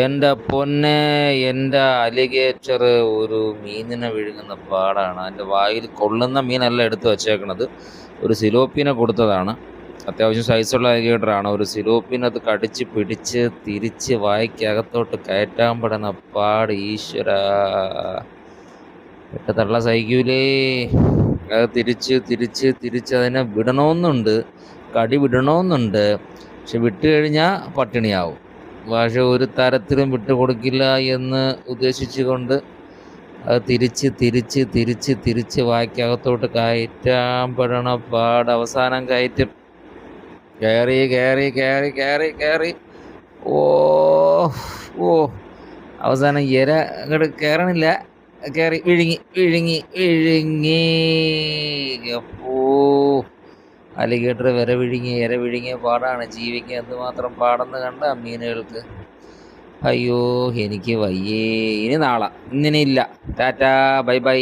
എൻ്റെ പൊന്നെ, എൻ്റെ അലിഗേറ്റർ ഒരു മീനിനെ വിഴുങ്ങുന്ന പാടാണ്. അതിൻ്റെ വായിൽ കൊള്ളുന്ന മീനല്ല എടുത്ത് വച്ചേക്കണത്. ഒരു സിലോപ്പിനെ കൊടുത്തതാണ്. അത്യാവശ്യം സൈസുള്ള അലിഗേറ്ററാണ്. ഒരു സിലോപ്പിനത് കടിച്ച് പിടിച്ച് തിരിച്ച് വായ്ക്കകത്തോട്ട് കയറ്റാൻ പെടുന്ന പാട് ഈശ്വരാ, പെട്ട തള്ള സഹിക്കൂലേ. അത് തിരിച്ച് തിരിച്ച് തിരിച്ച് അതിനെ വിടണമെന്നുണ്ട്, കടി വിടണമെന്നുണ്ട്. പക്ഷെ വിട്ട് കഴിഞ്ഞാൽ പട്ടിണിയാവും. പക്ഷെ ഒരു തരത്തിലും വിട്ടുകൊടുക്കില്ല എന്ന് ഉദ്ദേശിച്ചുകൊണ്ട് അത് തിരിച്ച് തിരിച്ച് തിരിച്ച് തിരിച്ച് വായ്ക്കകത്തോട്ട് കയറ്റാൻ പെടണ പാട്. അവസാനം കയറ്റും. കയറി കയറി കയറി കയറി കയറി ഓ ഓ അവസാനം ഇര അങ്ങോട്ട് കയറണില്ല, കയറി വിഴുങ്ങി വിഴുങ്ങി വിഴുങ്ങി. ഓ, അലിഗേറ്റർ വിര വിഴുങ്ങി ഇര വിഴുങ്ങിയ പാടാണ്. ജീവിക്കാൻ എന്തുമാത്രം പാടെന്ന് കണ്ട മീനുകൾക്ക്. അയ്യോ, എനിക്ക് വയ്യേ. ഇനി നാളെ, ഇന്നിനില്ല. Tata, bye bye.